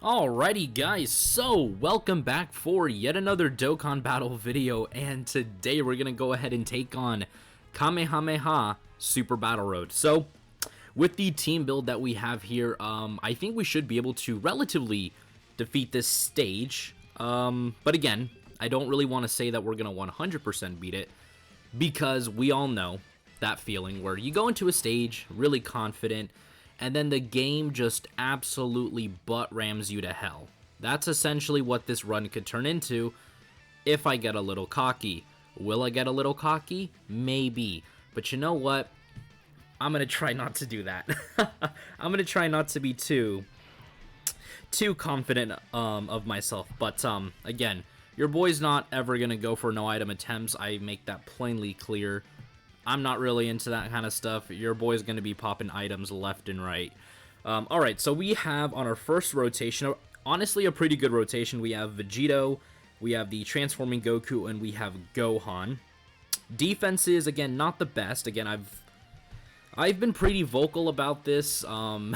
Alrighty guys, so welcome back for yet another Dokkan battle video, and today we're gonna go ahead and take on Kamehameha Super Battle Road. So with the team build that we have here, I think we should be able to relatively defeat this stage, but again, I don't really want to say that we're gonna 100% beat it, because we all know that feeling where you go into a stage really confident and then the game just absolutely butt rams you to hell. That's essentially what this run could turn into if I get a little cocky. Will I get a little cocky? Maybe. But you know what? I'm going to try not to do that. I'm going to try not to be too confident of myself. But again, your boy's not ever going to go for no item attempts. I make that plainly clear. I'm not really into that kind of stuff. Your boy's going to be popping items left and right. Alright, so we have on our first rotation, honestly a pretty good rotation. We have Vegito, we have the Transforming Goku, and we have Gohan. Defenses, again, not the best. Again, I've been pretty vocal about this. I'm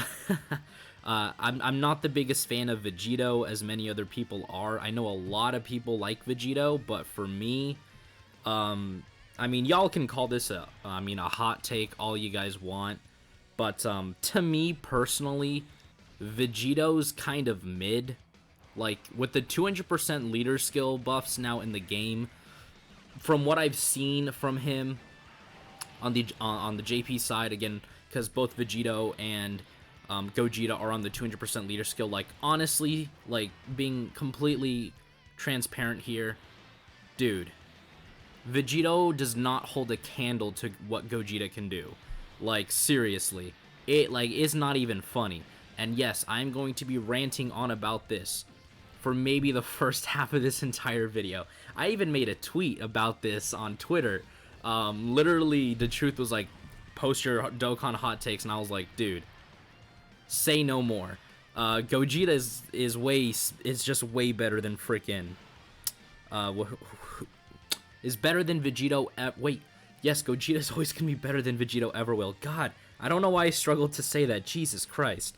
not the biggest fan of Vegito, as many other people are. I know a lot of people like Vegito, but for me, I mean, y'all can call this a hot take all you guys want, but to me personally, Vegito's kind of mid. Like, with the 200% leader skill buffs now in the game, from what I've seen from him on the JP side, again, because both Vegito and Gogeta are on the 200% leader skill, like, honestly, like, being completely transparent here, dude, Vegito does not hold a candle to what Gogeta can do. Like, seriously. It's not even funny. And yes, I'm going to be ranting on about this for maybe the first half of this entire video. I even made a tweet about this on Twitter. Literally, the truth was like, post your Dokkan hot takes, and I was like, dude, say no more. Gogeta is just way better than freaking is better than Vegito. Wait, yes, Gogeta's always gonna be better than Vegito ever will. God, I don't know why I struggled to say that. Jesus Christ.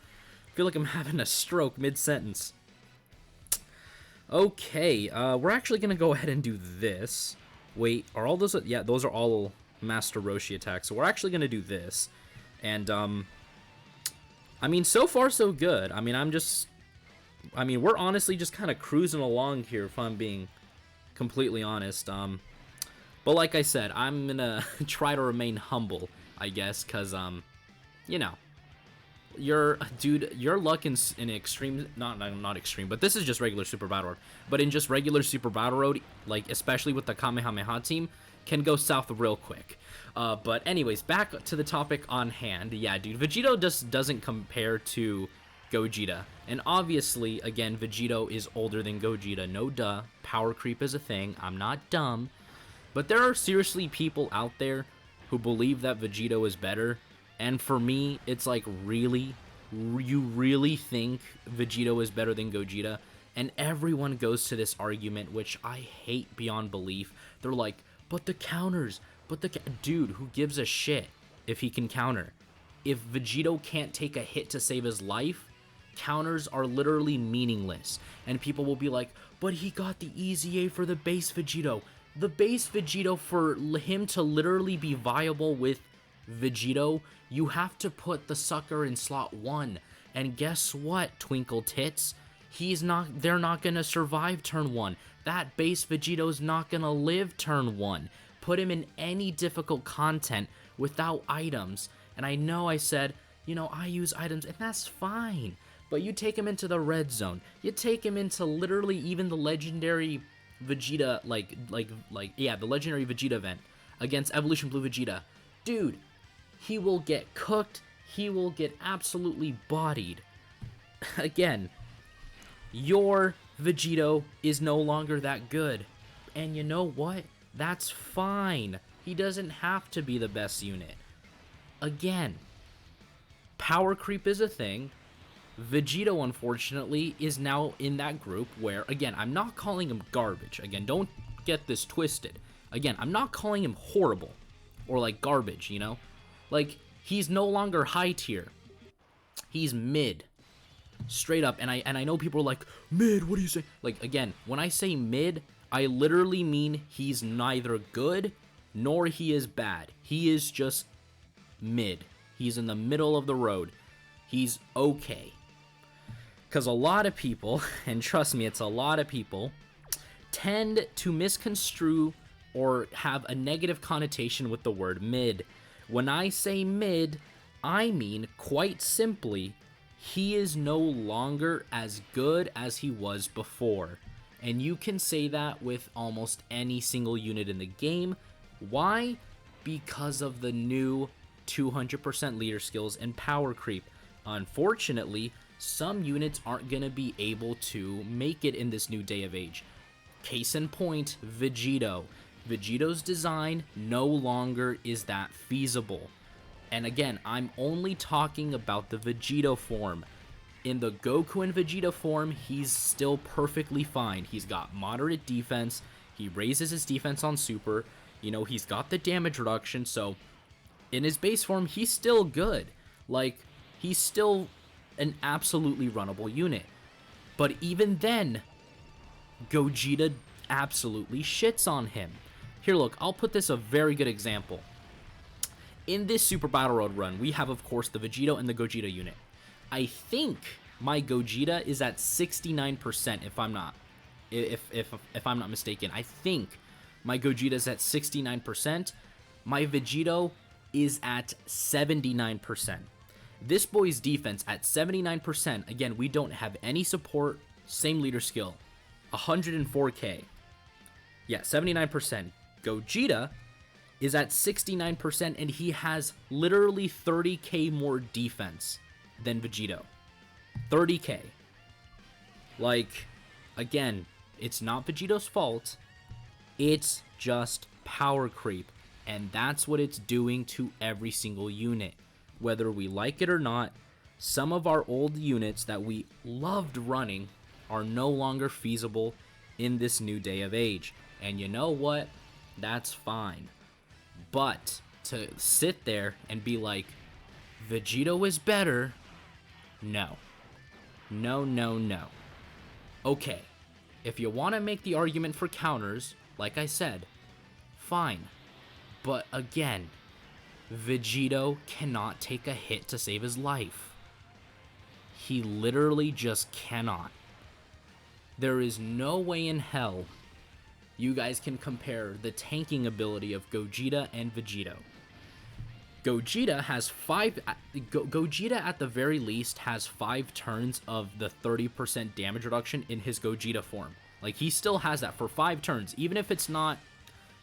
I feel like I'm having a stroke mid-sentence. Okay, we're actually gonna go ahead and do this. Wait, are all those... Yeah, those are all Master Roshi attacks. So we're actually gonna do this. And, I mean, so far so good. I mean, we're honestly just kind of cruising along here, if I'm being completely honest. But like I said, I'm gonna try to remain humble, I guess, because, you know, your luck in extreme, not extreme, but this is just regular Super Battle Road, but in just regular Super Battle Road, like, especially with the Kamehameha team, can go south real quick. But anyways, back to the topic on hand. Yeah, dude, Vegito just doesn't compare to Gogeta. And obviously, again, Vegito is older than Gogeta. No duh. Power creep is a thing. I'm not dumb. But there are seriously people out there who believe that Vegito is better. And for me, it's like, really? You really think Vegito is better than Gogeta? And everyone goes to this argument, which I hate beyond belief. They're like, but the counters, dude, who gives a shit if he can counter? If Vegito can't take a hit to save his life, counters are literally meaningless. And people will be like, but he got the easy A for the base Vegito. The base Vegito, for him to literally be viable with Vegito, you have to put the sucker in slot 1. And guess what, Twinkle Tits? They're not gonna survive turn 1. That base Vegito's not gonna live turn 1. Put him in any difficult content without items. And I know I said, you know, I use items, and that's fine. But you take him into the red zone. You take him into literally even the legendary Vegeta, the legendary Vegeta event against Evolution Blue Vegeta. Dude, he will get cooked. He will get absolutely bodied. Again, your Vegito is no longer that good. And you know what? That's fine. He doesn't have to be the best unit. Again, power creep is a thing. Vegito, unfortunately, is now in that group where, again, I'm not calling him garbage. Again, don't get this twisted. Again, I'm not calling him horrible or, like, garbage, you know? Like, he's no longer high tier. He's mid. Straight up. And I know people are like, mid, what do you say? Like, again, when I say mid, I literally mean he's neither good nor he is bad. He is just mid. He's in the middle of the road. He's okay. Because a lot of people, and trust me, it's a lot of people, tend to misconstrue or have a negative connotation with the word mid. When I say mid, I mean, quite simply, he is no longer as good as he was before. And you can say that with almost any single unit in the game. Why? Because of the new 200% leader skills and power creep. Unfortunately, some units aren't going to be able to make it in this new day of age. Case in point, Vegito. Vegito's design no longer is that feasible. And again, I'm only talking about the Vegito form. In the Goku and Vegeta form, he's still perfectly fine. He's got moderate defense. He raises his defense on super. You know, he's got the damage reduction. So in his base form, he's still good. Like, he's still an absolutely runnable unit. But even then, Gogeta absolutely shits on him. Here, look, I'll put this a very good example. In this Super Battle Road run, we have, of course, the Vegito and the Gogeta unit. I think my Gogeta is at 69%, if I'm not mistaken. I think my Gogeta is at 69%. My Vegito is at 79%. This boy's defense at 79%. Again, we don't have any support. Same leader skill. 104k. Yeah, 79%. Gogeta is at 69%, and he has literally 30k more defense than Vegito. 30k. Like, again, it's not Vegito's fault. It's just power creep. And that's what it's doing to every single unit. Whether we like it or not, some of our old units that we loved running are no longer feasible in this new day of age. And you know what? That's fine. But to sit there and be like, Vegito is better, no. No, no, no. Okay, if you want to make the argument for counters, like I said, fine. But again, Vegito cannot take a hit to save his life. He literally just cannot. There is no way in hell you guys can compare the tanking ability of Gogeta and Vegito. Gogeta has Gogeta at the very least has 5 turns of the 30% damage reduction in his Gogeta form. Like, he still has that for 5 turns. Even if it's not,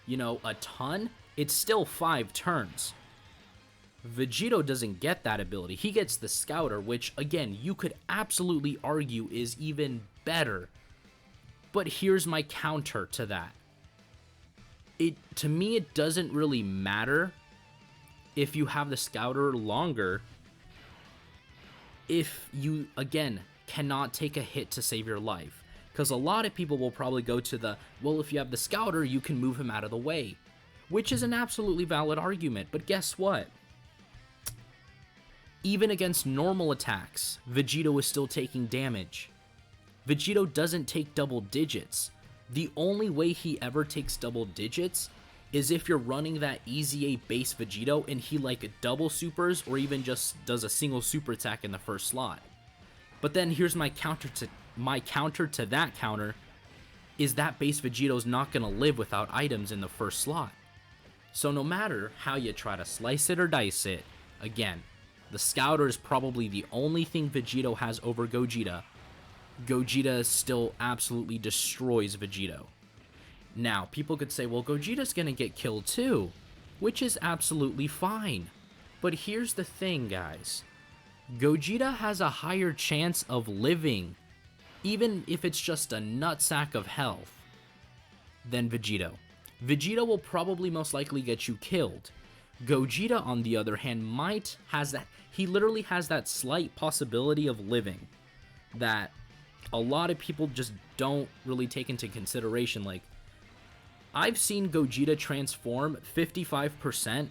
you know, a ton, it's still 5 turns. Vegito doesn't get that ability. He gets the Scouter, which, again, you could absolutely argue is even better. But here's my counter to that. To me, it doesn't really matter if you have the Scouter longer, if you, again, cannot take a hit to save your life. Because a lot of people will probably go to the, well, if you have the Scouter, you can move him out of the way. Which is an absolutely valid argument, but guess what? Even against normal attacks, Vegito is still taking damage. Vegito doesn't take double digits. The only way he ever takes double digits is if you're running that Easy A base Vegito and he like double supers or even just does a single super attack in the first slot. But then here's my counter to that counter is that base Vegito's not going to live without items in the first slot. So no matter how you try to slice it or dice it, again, the Scouter is probably the only thing Vegito has over Gogeta. Gogeta still absolutely destroys Vegito. Now, people could say, well, Gogeta's gonna get killed too, which is absolutely fine. But here's the thing, guys. Gogeta has a higher chance of living, even if it's just a nutsack of health, than Vegito. Vegito will probably most likely get you killed. Gogeta, on the other hand, he literally has that slight possibility of living that a lot of people just don't really take into consideration. Like, I've seen Gogeta transform 55%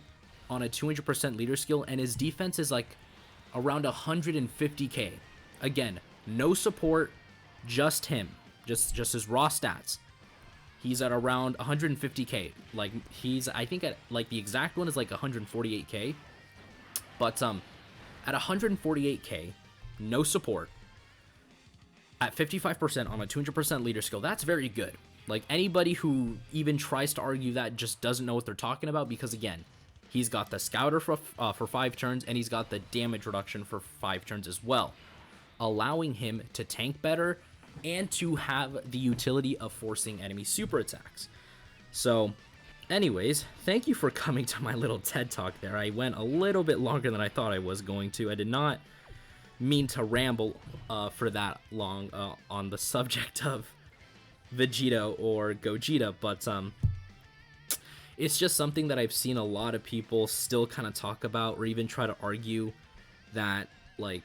on a 200% leader skill, and his defense is like around 150k. Again, No support, just him. Just his raw stats. He's at around 150k. Like, he's, I think, at, like, the exact one is like 148k. But, at 148k, no support, at 55% on a 200% leader skill, that's very good. Like, anybody who even tries to argue that just doesn't know what they're talking about, because, again, he's got the scouter for 5 turns, and he's got the damage reduction for 5 turns as well, allowing him to tank better and to have the utility of forcing enemy super attacks. So, anyways, thank you for coming to my little TED Talk there. I went a little bit longer than I thought I was going to. I did not mean to ramble for that long on the subject of Vegito or Gogeta, but it's just something that I've seen a lot of people still kind of talk about, or even try to argue that, like,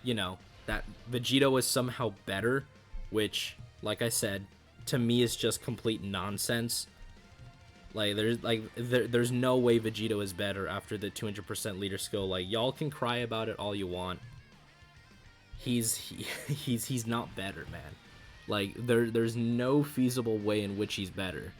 you know, that Vegito is somehow better, which, like I said, to me is just complete nonsense. Like, there's no way Vegito is better after the 200% leader skill. Like, y'all can cry about it all you want. He's not better, man. Like, there's no feasible way in which he's better.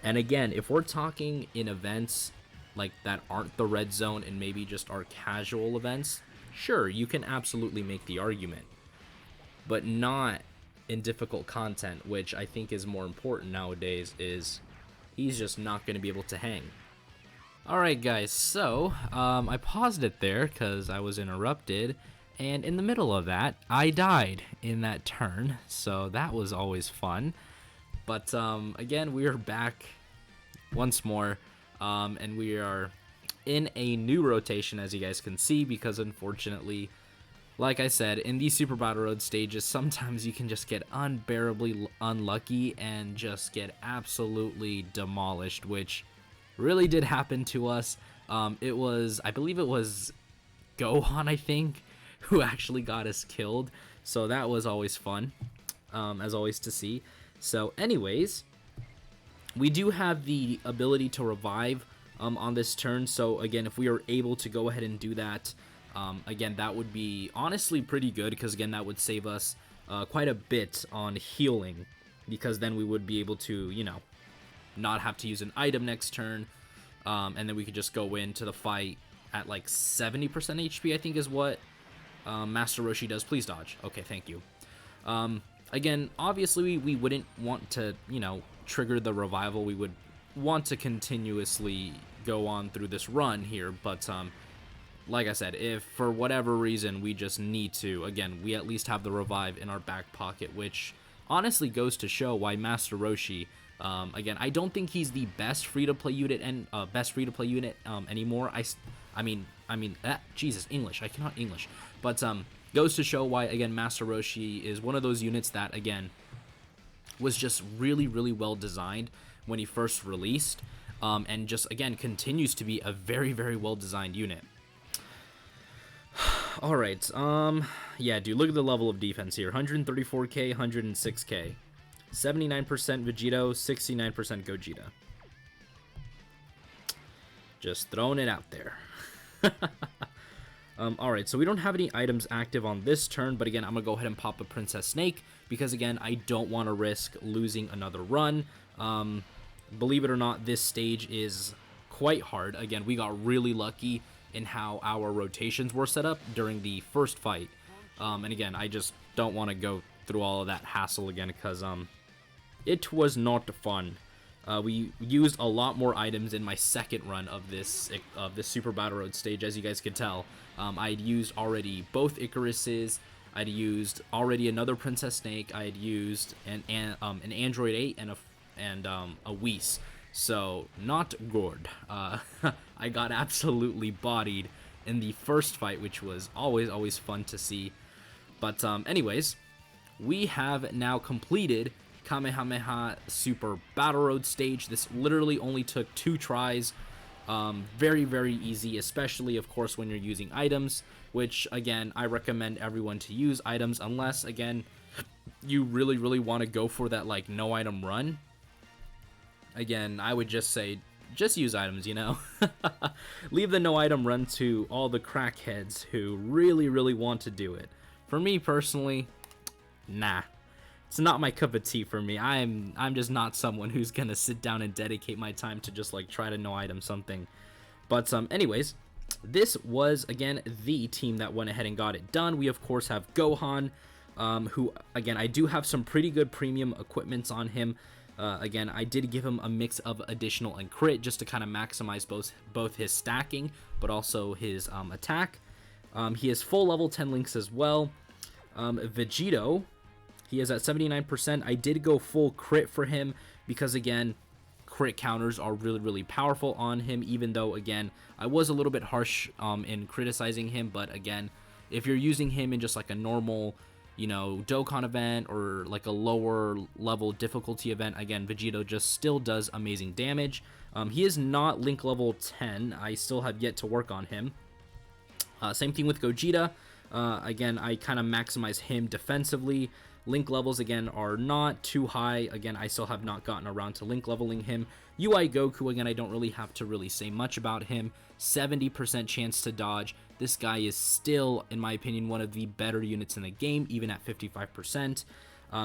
And again, if we're talking in events like that aren't the red zone and maybe just are casual events, sure, you can absolutely make the argument, but not in difficult content, which I think is more important nowadays. Is he's just not going to be able to hang. Alright guys, so I paused it there because I was interrupted, and in the middle of that, I died in that turn, so that was always fun. But again, we are back once more, and we are in a new rotation, as you guys can see, because unfortunately, like I said, in these Super Battle Road stages, sometimes you can just get unbearably unlucky and just get absolutely demolished, which really did happen to us. It was, I believe it was Gohan, I think, who actually got us killed, so that was always fun, as always, to see. So anyways, we do have the ability to revive on this turn, so again, if we are able to go ahead and do that, again, that would be honestly pretty good, because again, that would save us quite a bit on healing, because then we would be able to, you know, not have to use an item next turn, and then we could just go into the fight at like 70% HP, I think is what Master Roshi does. Please dodge. Okay, thank you. Again, obviously we wouldn't want to, you know, trigger the revival. We would want to continuously go on through this run here, but like I said, if for whatever reason we just need to, again, we at least have the revive in our back pocket, which honestly goes to show why Master Roshi, again, I don't think he's the best free-to-play unit and anymore. I mean, Jesus, English, I cannot English, but goes to show why, again, Master Roshi is one of those units that, again, was just really, really well designed when he first released, and just, again, continues to be a very, very well designed unit. Alright, yeah, dude, look at the level of defense here. 134k, 106k. 79% Vegito, 69% Gogeta. Just throwing it out there. Alright, so we don't have any items active on this turn, but again, I'm going to go ahead and pop a Princess Snake, because again, I don't want to risk losing another run. Believe it or not, this stage is quite hard. Again, we got really lucky in how our rotations were set up during the first fight. And again, I just don't want to go through all of that hassle again, because it was not fun. We used a lot more items in my second run of this Super Battle Road stage, as you guys could tell. I'd used already both Icaruses. I'd used already another Princess Snake. I had used an Android 8 and a Whis. So not good. I got absolutely bodied in the first fight, which was always fun to see. But anyways, we have now completed Kamehameha Super Battle Road stage. This literally only took 2 tries. Very, very easy, especially, of course, when you're using items, which, again, I recommend everyone to use items, unless, again, you really, really want to go for that, like, no item run. Again, I would just say, just use items, you know? Leave the no item run to all the crackheads who really, really want to do it. For me personally, nah. It's not my cup of tea for me. I'm just not someone who's gonna sit down and dedicate my time to just like try to no item something. But anyways, this was again the team that went ahead and got it done. We of course have Gohan, who again I do have some pretty good premium equipments on him. Again, I did give him a mix of additional and crit just to kind of maximize both his stacking, but also his attack. He has full level 10 links as well. Vegito, he is at 79%. I did go full crit for him because, again, crit counters are really powerful on him, even though, again, I was a little bit harsh in criticizing him. But, again, if you're using him in just like a normal, you know, Dokkan event or like a lower level difficulty event, again, Vegito just still does amazing damage. He is not link level 10. I still have yet to work on him. Same thing with Gogeta. Again, I kind of maximize him defensively. Link levels, again, are not too high. Again, I still have not gotten around to link leveling him. UI Goku, again, I don't really have to really say much about him. 70% chance to dodge. This guy is still, in my opinion, one of the better units in the game, even at 55%.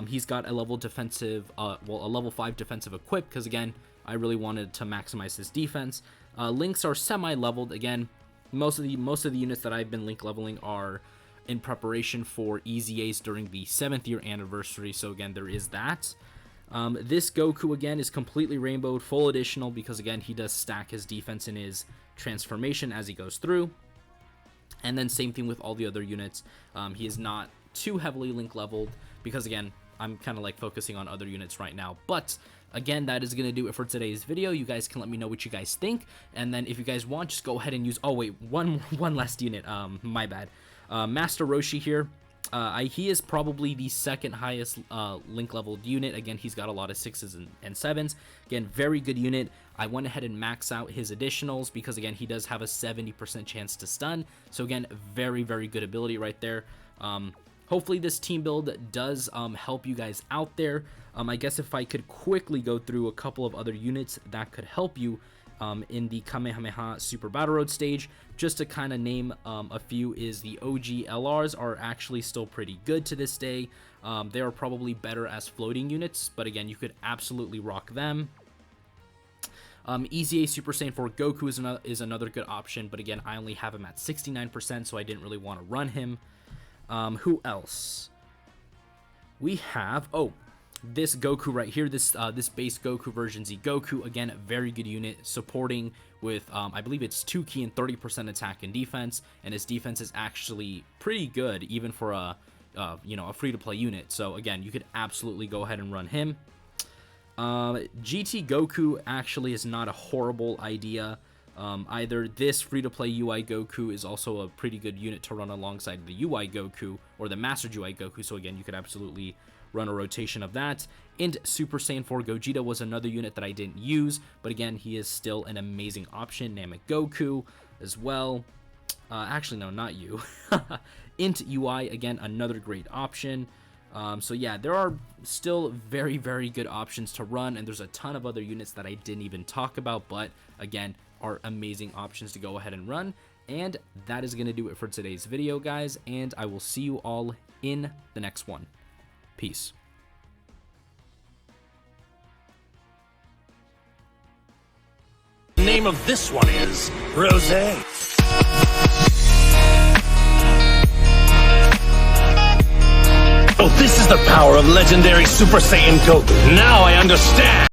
He's got a level defensive, a level 5 defensive equip, because again, I really wanted to maximize his defense. Links are semi-leveled. Again, most of the units that I've been link leveling are in preparation for EZAs during the 7th year anniversary. So again, there is that. This Goku again is completely rainbowed, full additional, because again, he does stack his defense in his transformation as he goes through. And then same thing with all the other units. He is not too heavily link leveled because again, I'm kind of like focusing on other units right now. But again, that is going to do it for today's video. You guys can let me know what you guys think. And then if you guys want, just go ahead and use, oh wait, one last unit. My bad. Master Roshi here. He is probably the second highest link leveled unit. Again, he's got a lot of 6s and 7s. Again, very good unit. I went ahead and maxed out his additionals because again, he does have a 70% chance to stun. So again, very good ability right there. Hopefully this team build does help you guys out there. I guess if I could quickly go through a couple of other units that could help you in the Kamehameha Super Battle Road stage, just to kind of name a few, is the OG LRs are actually still pretty good to this day. They are probably better as floating units, but again, you could absolutely rock them. EZA Super Saiyan 4 Goku is another good option, but again, I only have him at 69%, so I didn't really want to run him. Who else? We have, this Goku right here, this base Goku version Z Goku, again, very good unit, supporting with, I believe it's 2 key and 30% attack and defense, and his defense is actually pretty good, even for a free-to-play unit. So again, you could absolutely go ahead and run him. GT Goku actually is not a horrible idea. Either this free-to-play UI Goku is also a pretty good unit to run alongside the UI Goku or the Mastered UI Goku, so again, you could absolutely run a rotation of that. And Super Saiyan 4 Gogeta was another unit that I didn't use, but again, he is still an amazing option. Namek Goku as well. Actually, no, not you. Int UI, again, another great option. So yeah, there are still very good options to run, and there's a ton of other units that I didn't even talk about, but again, are amazing options to go ahead and run. And that is going to do it for today's video, guys, and I will see you all in the next one. Peace. The name of this one is Rosé. Oh, this is the power of legendary Super Saiyan Goku. Now I understand.